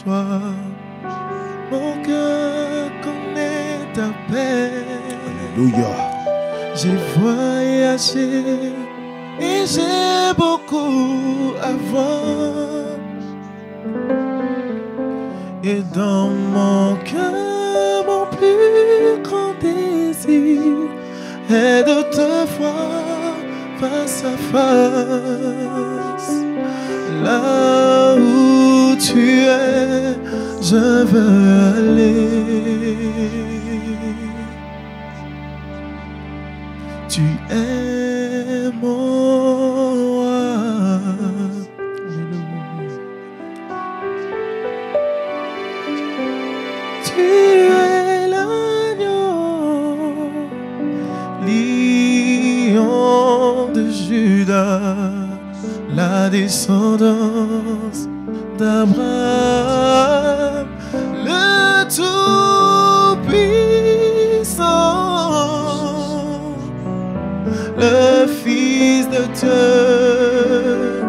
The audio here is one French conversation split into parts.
toi. Mon cœur connaît ta paix. Alléluia. J'ai voyagé et j'ai beaucoup à voir. Et dans mon cœur, mon plus grand désir est de te voir face à face. Là où tu es, je veux aller. Tu es mon roi. Tu es l'agneau, lion de Judas, la descendance d'Abraham, le Tout-Puissant, le Fils de Dieu.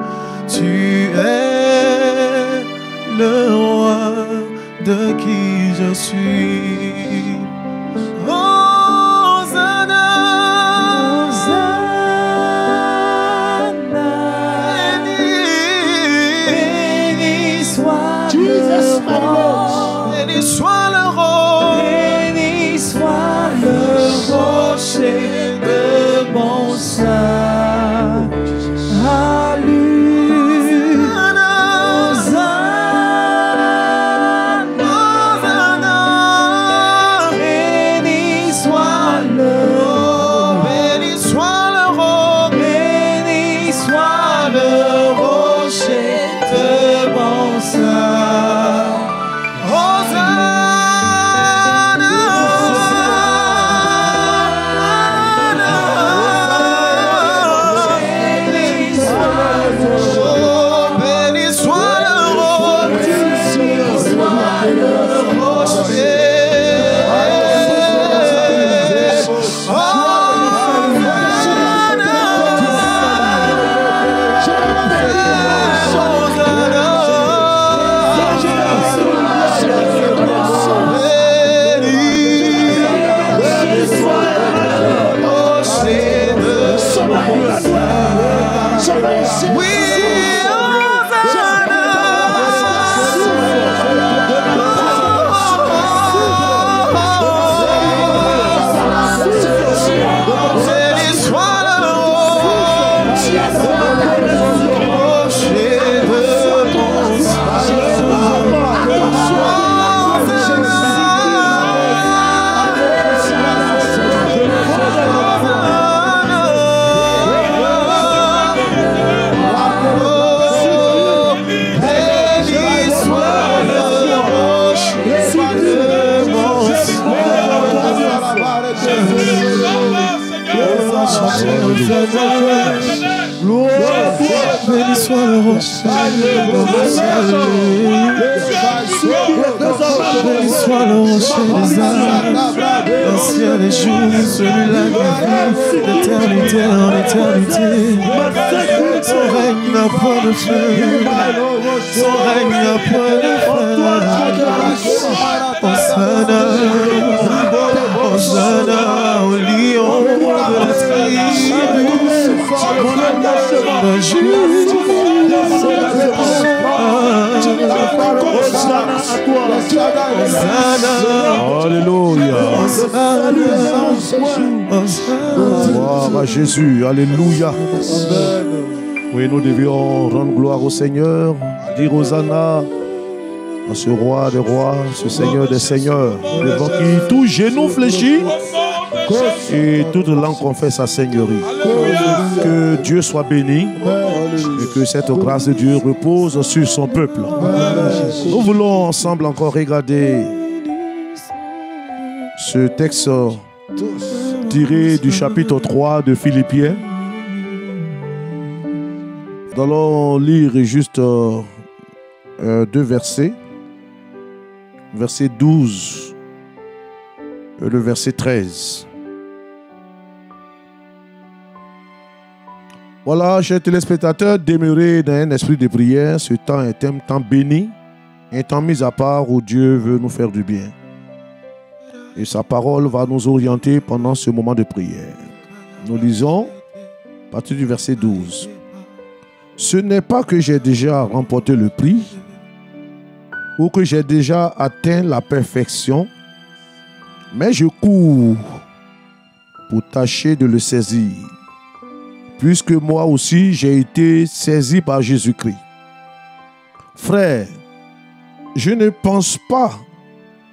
Tu es le roi de qui je suis. Hosanna, Hosanna, béni soit le roi, béni soit le roi, béni soit le rocher de mon salut. Béni soit le rocher, béni soit le rocher des âmes, l'ancien des jours, celui-là qui vit d'éternité en éternité. Son règne n'a point de fin, son règne n'a point de fin. Hosanna, Hosanna au lion de la tribu de Judas. Alléluia. Gloire à Jésus. Alléluia. Oui, nous devions rendre gloire au Seigneur, dire Hosanna à ce roi des rois, ce Seigneur des seigneurs, devant qui tout genou fléchit et toute langue confesse sa seigneurie. Que Dieu soit béni et que cette grâce de Dieu repose sur son peuple. Nous voulons ensemble encore regarder ce texte tiré du chapitre 3 de Philippiens. Nous allons lire juste deux versets. Verset 12 et le verset 13. Voilà, chers téléspectateurs, demeurez dans un esprit de prière. Ce temps est un temps béni un temps mis à part où Dieu veut nous faire du bien. Et sa parole va nous orienter pendant ce moment de prière. Nous lisons à partir du verset 12. Ce n'est pas que j'ai déjà remporté le prix ou que j'ai déjà atteint la perfection, mais je cours pour tâcher de le saisir, puisque moi aussi j'ai été saisi par Jésus-Christ. Frère, je ne pense pas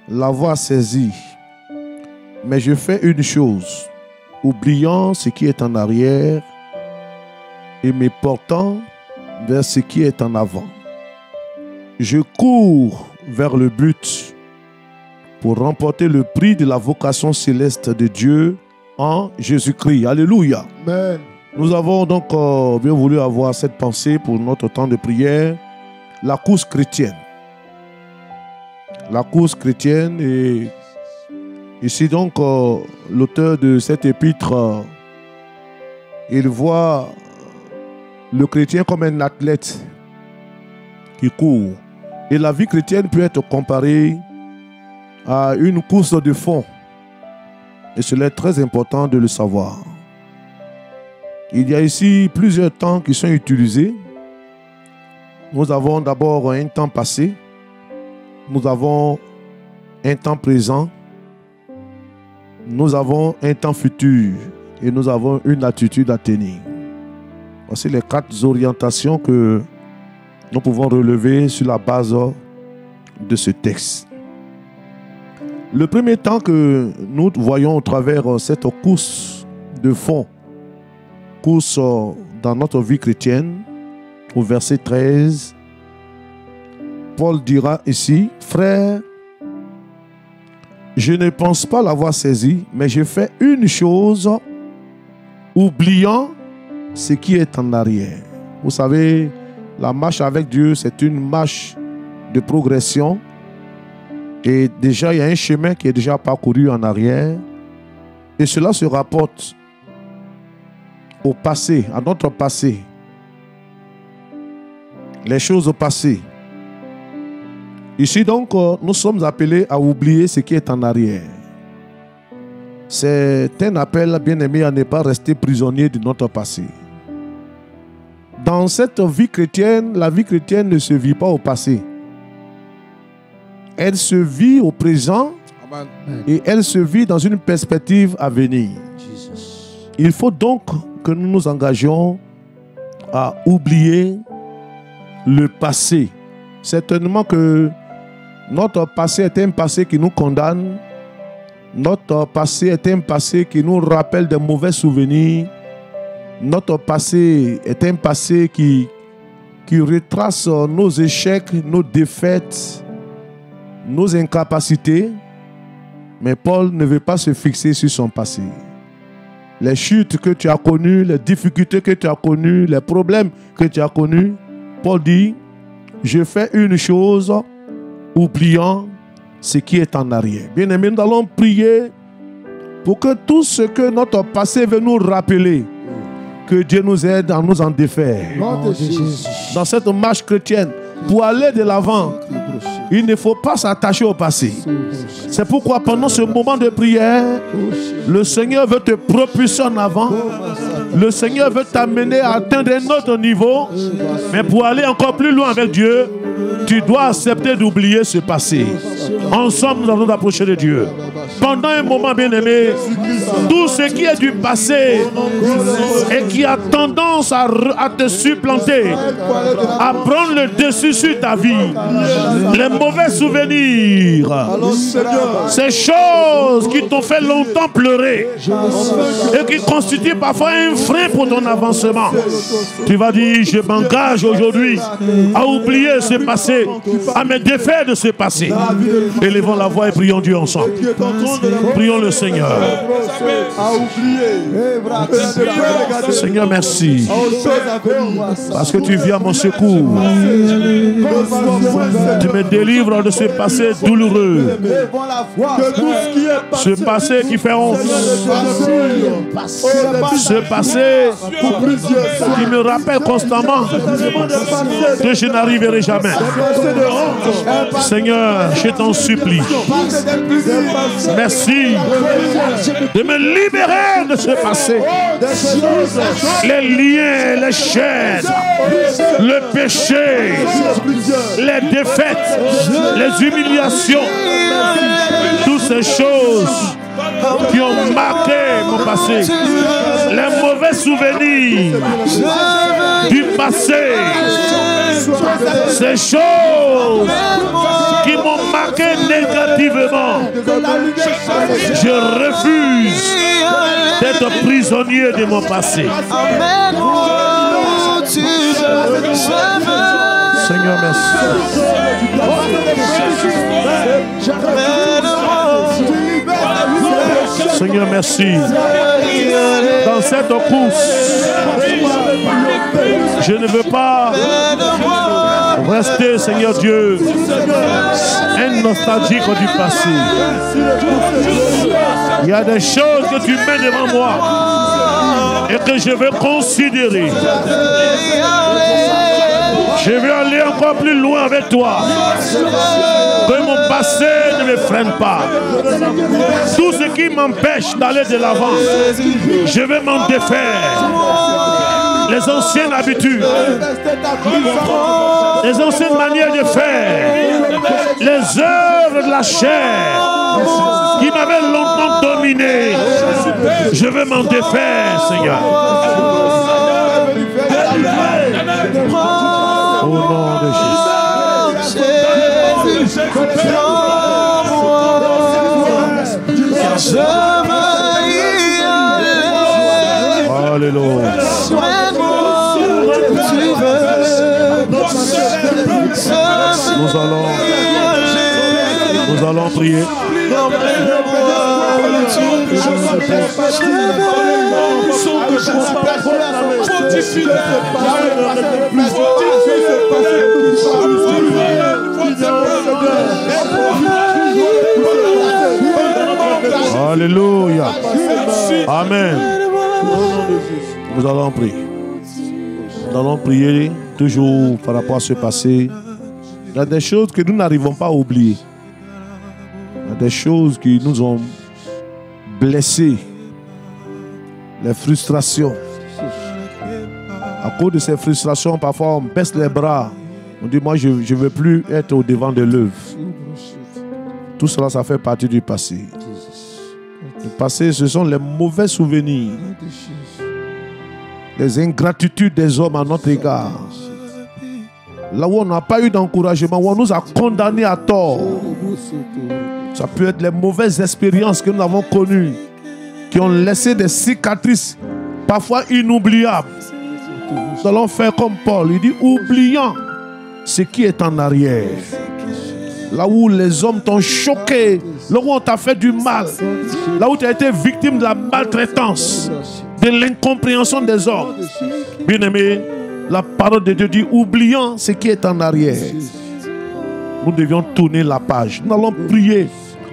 l'avoir saisi, mais je fais une chose, oubliant ce qui est en arrière et me portant vers ce qui est en avant. Je cours vers le but pour remporter le prix de la vocation céleste de Dieu en Jésus-Christ. Alléluia. Amen. Nous avons donc bien voulu avoir cette pensée pour notre temps de prière. La course chrétienne. La course chrétienne. Et ici donc l'auteur de cette épître, il voit le chrétien comme un athlète qui court. Et la vie chrétienne peut être comparée à une course de fond. Et cela est très important de le savoir. Il y a ici plusieurs temps qui sont utilisés. Nous avons d'abord un temps passé. Nous avons un temps présent. Nous avons un temps futur. Et nous avons une attitude à tenir. Voici les 4 orientations que nous pouvons relever sur la base de ce texte. Le premier temps que nous voyons au travers cette course de fond, course dans notre vie chrétienne, au verset 13, Paul dira ici, « Frère, je ne pense pas l'avoir saisi, mais je fais une chose, oubliant ce qui est en arrière. » Vous savez, la marche avec Dieu, c'est une marche de progression. Et déjà, il y a un chemin qui est déjà parcouru en arrière. Et cela se rapporte au passé, à notre passé. Les choses au passé. Ici donc, nous sommes appelés à oublier ce qui est en arrière. C'est un appel, bien-aimé, à ne pas rester prisonnier de notre passé. Dans cette vie chrétienne, la vie chrétienne ne se vit pas au passé. Elle se vit au présent. Amen. Et elle se vit dans une perspective à venir. Jesus. Il faut donc que nous nous engagions à oublier le passé. Certainement que notre passé est un passé qui nous condamne. Notre passé est un passé qui nous rappelle de mauvais souvenirs. Notre passé est un passé qui retrace nos échecs, nos défaites, nos incapacités. Mais Paul ne veut pas se fixer sur son passé. Les chutes que tu as connues, les difficultés que tu as connues, les problèmes que tu as connus, Paul dit, je fais une chose, oubliant ce qui est en arrière. Bien aimé, nous allons prier pour que tout ce que notre passé veut nous rappeler, que Dieu nous aide à nous en défaire. Dans cette marche chrétienne, pour aller de l'avant, il ne faut pas s'attacher au passé. C'est pourquoi pendant ce moment de prière, le Seigneur veut te propulser en avant. Le Seigneur veut t'amener à atteindre un autre niveau. Mais pour aller encore plus loin avec Dieu, tu dois accepter d'oublier ce passé. Ensemble, nous allons nous approcher de Dieu. Pendant un moment, bien-aimé, tout ce qui est du passé et qui a tendance à te supplanter, à prendre le dessus sur ta vie, les mauvais souvenirs, ces choses qui t'ont fait longtemps pleurer et qui constituent parfois un frein pour ton avancement, tu vas dire, je m'engage aujourd'hui à oublier ce passé, à me défaire de ce passé. Élevons la voix et prions Dieu ensemble. Prions le Seigneur. Seigneur, merci. Parce que tu viens à mon secours. Tu me délivres de ce passé douloureux. Ce passé qui fait honte. Ce passé qui me rappelle constamment que je n'arriverai jamais. Seigneur, je t'en supplie. Merci de me libérer de ce passé. Les liens, les chaînes, le péché, les défaites, les humiliations, toutes ces choses qui ont marqué mon passé, les mauvais souvenirs du passé, ces choses qui m'ont marqué négativement. Je refuse d'être prisonnier de mon passé. Seigneur, merci. Seigneur, merci. Dans cette course, je ne veux pas rester, Seigneur Dieu, un nostalgique du passé. Il y a des choses que tu mets devant moi et que je veux considérer. Je veux aller encore plus loin avec toi. Que mon passé ne me freine pas. Tout ce qui m'empêche d'aller de l'avant, je veux m'en défaire. Les anciennes habitudes, les anciennes manières de faire, les œuvres de la chair qui m'avaient longtemps dominé, je veux m'en défaire, Seigneur. Au nom de Jésus. Alléluia. Nous allons prier. Alléluia. Amen. Nous allons prier. Nous allons prier toujours par rapport à ce passé. Il y a des choses que nous n'arrivons pas à oublier. Il y a des choses qui nous ont blessés. Les frustrations. À cause de ces frustrations, parfois on baisse les bras. On dit, moi je ne veux plus être au devant de l'œuvre. Tout cela, ça fait partie du passé. Le passé, ce sont les mauvais souvenirs. Les ingratitudes des hommes à notre égard. Là où on n'a pas eu d'encouragement, où on nous a condamnés à tort. Ça peut être les mauvaises expériences que nous avons connues, qui ont laissé des cicatrices, parfois inoubliables. Nous allons faire comme Paul, il dit, oubliant ce qui est en arrière. Là où les hommes t'ont choqué, là où on t'a fait du mal, là où tu as été victime de la maltraitance, de l'incompréhension des hommes. Bien-aimé, la parole de Dieu dit, oubliant ce qui est en arrière, nous devions tourner la page. Nous allons prier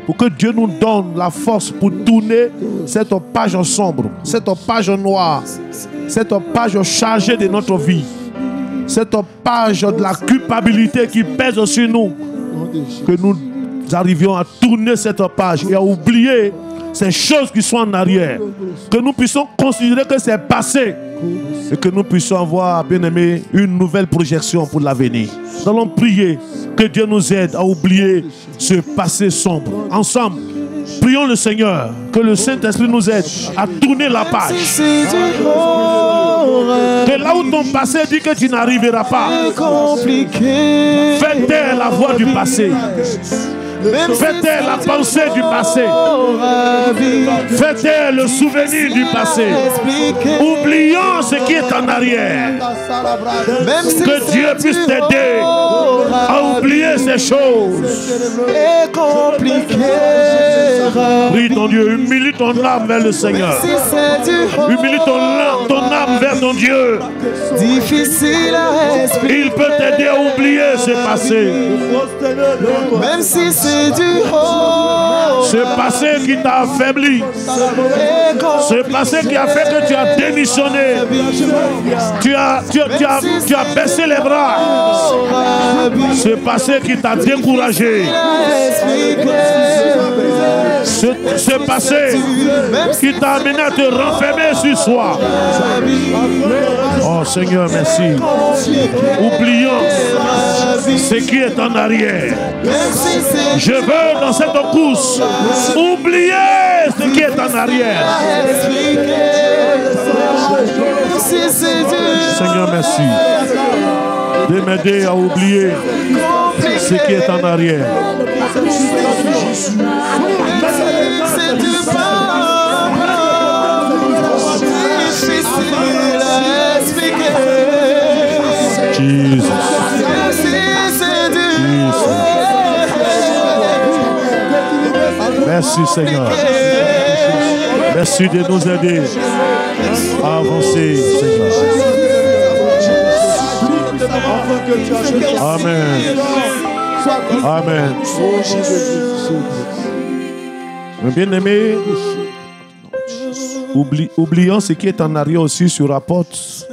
pour que Dieu nous donne la force pour tourner cette page sombre, cette page noire, cette page chargée de notre vie, cette page de la culpabilité qui pèse sur nous. Que nous arrivions à tourner cette page et à oublier ces choses qui sont en arrière. Que nous puissions considérer que c'est passé et que nous puissions avoir, bien aimé, une nouvelle projection pour l'avenir. Nous allons prier que Dieu nous aide à oublier ce passé sombre. Ensemble, prions le Seigneur, que le Saint-Esprit nous aide à tourner la page. Que là où ton passé dit que tu n'arriveras pas, fais taire la voix du passé. Fais taire la pensée du passé. Fais taire le souvenir du passé. Oublions ce qui est en arrière. Que Dieu puisse t'aider à oublier ces choses. Prie ton Dieu, humilie ton âme vers le Seigneur. Humilie ton âme vers ton Dieu. Il peut t'aider à oublier ce passé. Même si c'est du haut. Ce passé qui t'a affaibli. Ce passé qui a fait que tu as démissionné. Tu as baissé les bras. Ce passé qui t'a découragé. Ce passé qui t'a amené à te renfermer sur soi. Oh Seigneur, merci. Oublions ce qui est en arrière. Je veux dans cette course oublier ce qui est en arrière. Seigneur, merci de m'aider à oublier ce qui est en arrière. Jesus. Merci Seigneur. Merci de nous aider à avancer, Seigneur. Amen. Amen. Bien-aimé, oublions ce qui est en arrière aussi se rapporte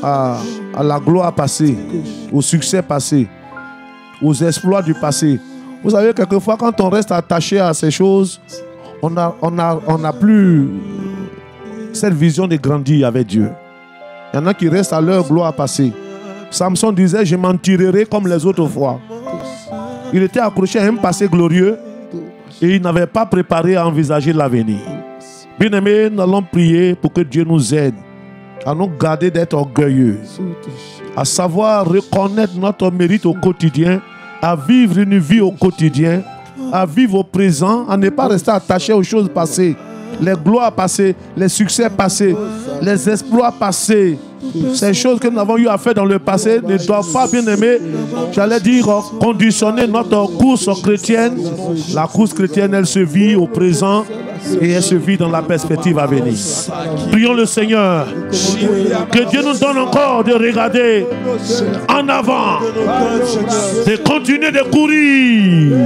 à la gloire passée, au succès passé, aux exploits du passé. Vous savez, quelquefois, quand on reste attaché à ces choses, on n'a plus cette vision de grandir avec Dieu. Il y en a qui restent à leur gloire passée. Samson disait, je m'en tirerai comme les autres fois. Il était accroché à un passé glorieux et il n'avait pas préparé à envisager l'avenir. Bien-aimés, nous allons prier pour que Dieu nous aide à nous garder d'être orgueilleux, à savoir reconnaître notre mérite au quotidien, à vivre une vie au quotidien, à vivre au présent, à ne pas rester attaché aux choses passées, les gloires passées, les succès passés, les exploits passés. Ces choses que nous avons eu à faire dans le passé ne doivent pas, bien aimer, j'allais dire, conditionner notre course chrétienne. La course chrétienne, elle se vit au présent et elle se vit dans la perspective à venir. Prions le Seigneur, que Dieu nous donne encore de regarder en avant, de continuer de courir.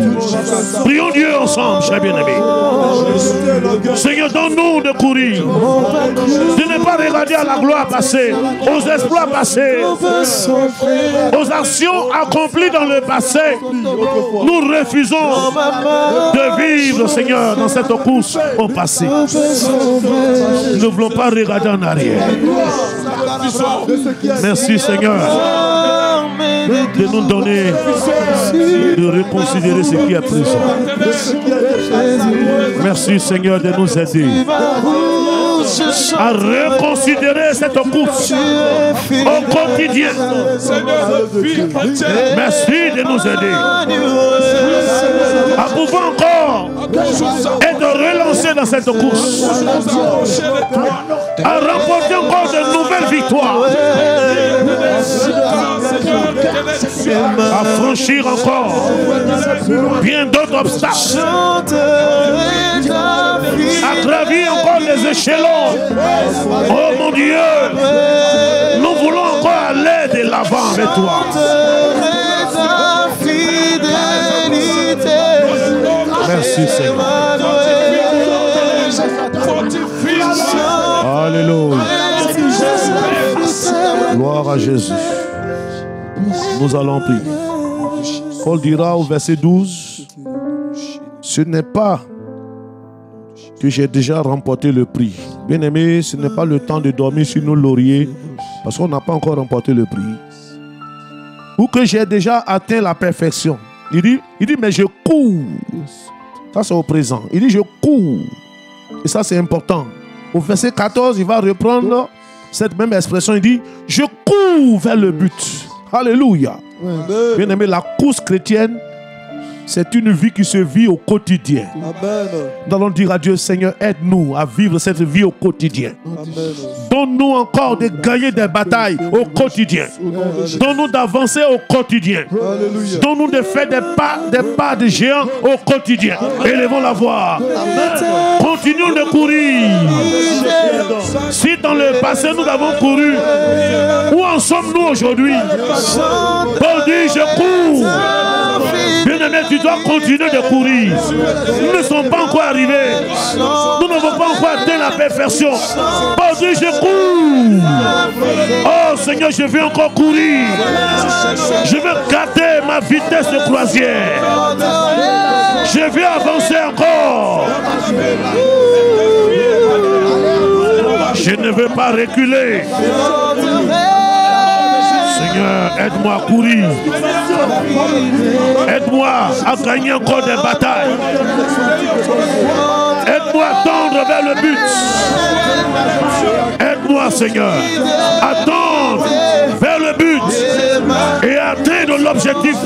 Prions Dieu ensemble, chers bien-aimés. Seigneur, donne-nous de courir, de ne pas regarder à la gloire passée, aux exploits passés, aux actions accomplies dans le passé. Nous refusons de vivre, Seigneur, dans cette course au passé. Nous ne voulons pas regarder en arrière. Merci, Seigneur, de nous donner, de reconsidérer ce qui est présent. Merci, Seigneur, de nous aider à reconsidérer cette course au quotidien. Merci de nous aider à pouvoir encore être relancés dans cette course, à remporter encore de nouvelles victoires, à franchir encore bien d'autres obstacles, à gravir encore les échelons. Oh mon Dieu, nous voulons encore aller de l'avant avec toi. Merci Seigneur. Alléluia. Gloire à Jésus. Nous allons prier. Paul dira au verset 12, ce n'est pas que j'ai déjà remporté le prix. Bien aimé, ce n'est pas le temps de dormir sur nos lauriers parce qu'on n'a pas encore remporté le prix. Ou que j'ai déjà atteint la perfection. Il dit, mais je cours. Ça, c'est au présent. Il dit, je cours. Et ça, c'est important. Au verset 14, il va reprendre cette même expression. Il dit, je cours vers le but. Alléluia. Bien aimé, la course chrétienne C'est une vie qui se vit au quotidien. Amen. Nous allons dire à Dieu, Seigneur, aide-nous à vivre cette vie au quotidien. Amen. Donne-nous encore de gagner des batailles au quotidien. Donne-nous d'avancer au quotidien. Alléluia. Donne-nous de faire des pas de géants au quotidien. Élevons la voix. Continuons de courir. Si dans le passé nous avons couru, où en sommes-nous aujourd'hui? Paul dit, je cours. Bien-aimé, tu dois continuer de courir. Nous ne sommes pas encore arrivés. Nous n'avons pas encore atteint la perfection. Paul dit, je cours. Oh Seigneur, je vais encore courir. Je veux garder ma vitesse de croisière. Je vais avancer encore. Je ne veux pas reculer. Seigneur, aide-moi à courir. Aide-moi à gagner encore des batailles. Aide-moi à tendre vers le but. Aide-moi, Seigneur, à tendre vers le but et atteindre l'objectif.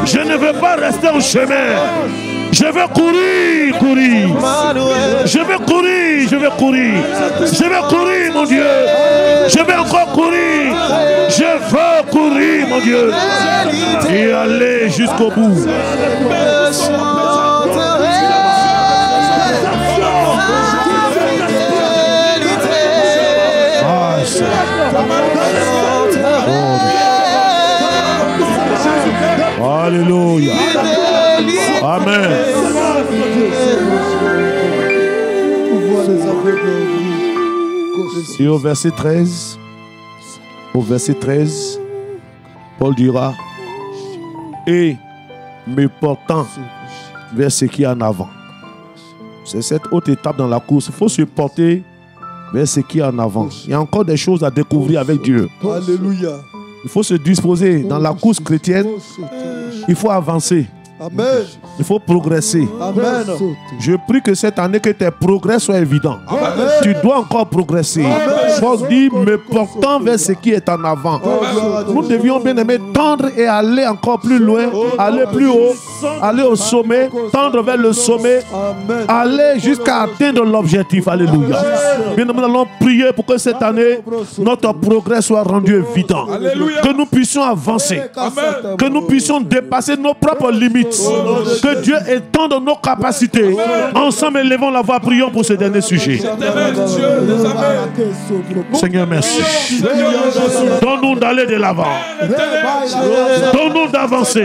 Je ne veux pas rester en chemin. Je veux courir, courir. Je veux courir, je veux courir. Je veux courir, mon Dieu. Je veux encore courir. Je veux courir, mon Dieu. Et aller jusqu'au bout. Alléluia. Amen. Et au verset 13, Paul dira, et me portant vers ce qui est en avant. C'est cette haute étape dans la course. Il faut se porter vers ce qui est en avant. Il y a encore des choses à découvrir avec Dieu. Alléluia. Il faut se disposer dans la course chrétienne. Il faut avancer. Amen. Il faut progresser. Amen. Je prie que cette année, que tes progrès soient évidents. Amen. Tu dois encore progresser. Paul dit, me portant vers ce qui est en avant. Amen. Nous devions bien aimer tendre et aller encore plus loin, aller plus haut, aller au sommet, tendre vers le sommet, amen, aller jusqu'à atteindre l'objectif. Alléluia. Bien aimé, nous allons prier pour que cette année, notre progrès soit rendu évident. Alléluia. Que nous puissions avancer. Amen. Que nous puissions dépasser nos propres limites. Que Dieu étende nos capacités. Ensemble, élevons la voix, prions pour ce dernier sujet. Seigneur, merci. Donne-nous d'aller de l'avant. Donne-nous d'avancer.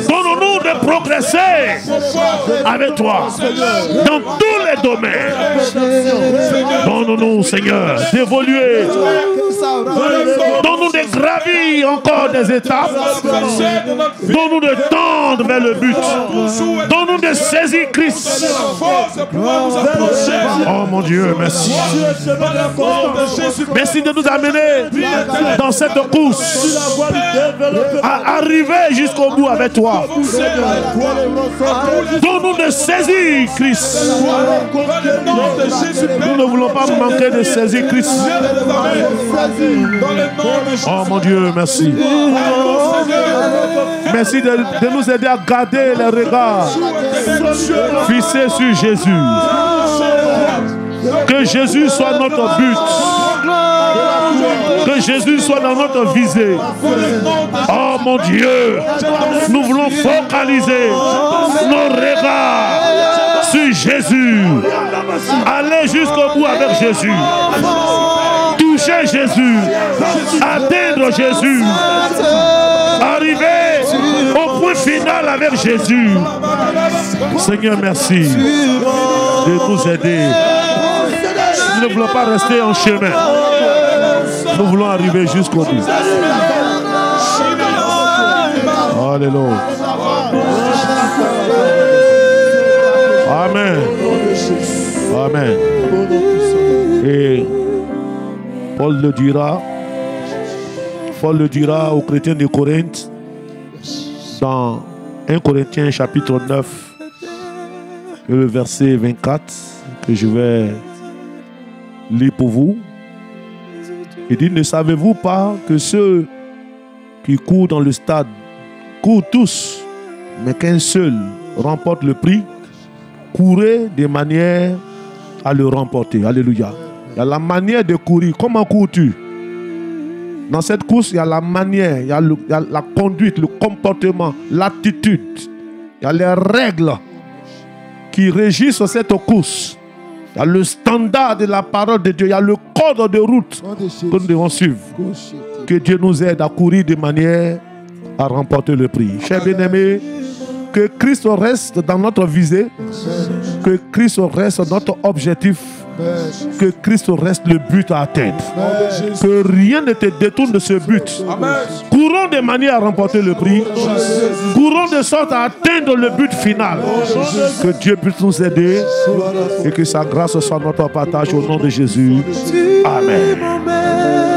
Donne-nous de progresser avec toi dans tous les domaines. Donne-nous, Seigneur, d'évoluer. Donne-nous de gravir encore des étapes. Donne-nous de tendre vers le but. Donne-nous de saisir Christ. Oh mon Dieu, merci. Merci de nous amener dans cette course à arriver jusqu'au bout avec toi. Donne-nous de saisir Christ. Nous ne voulons pas manquer de saisir Christ. Oh mon Dieu, merci. Merci de nous aider à garder les regards fixés sur Jésus. Que Jésus soit notre but. Que Jésus soit dans notre visée. Oh mon Dieu, nous voulons focaliser nos regards sur Jésus. Aller jusqu'au bout avec Jésus. Toucher Jésus. Atteindre Jésus. Arriver au point final avec Jésus. Seigneur, merci de nous aider. Nous ne voulons pas rester en chemin. Nous voulons arriver jusqu'au bout. Alléluia. Amen. Amen. Et Paul le dira aux chrétiens de Corinthe dans 1 Corinthiens chapitre 9 et le verset 24 que je vais lire pour vous. Il dit, ne savez-vous pas que ceux qui courent dans le stade, courent tous, mais qu'un seul remporte le prix. Courez de manière à le remporter. Alléluia. Il y a la manière de courir. Comment cours-tu? Dans cette course, il y a la manière, il y a la conduite, le comportement, l'attitude. Il y a les règles qui régissent cette course. Il y a le standard de la parole de Dieu. Il y a le code de route que nous devons suivre. Que Dieu nous aide à courir de manière à remporter le prix. Chers bien-aimés, que Christ reste dans notre visée. Que Christ reste notre objectif. Que Christ reste le but à atteindre. Que rien ne te détourne de ce but. Courons de manière à remporter le prix. Courons de sorte à atteindre le but final. Que Dieu puisse nous aider et que sa grâce soit notre partage au nom de Jésus. Amen.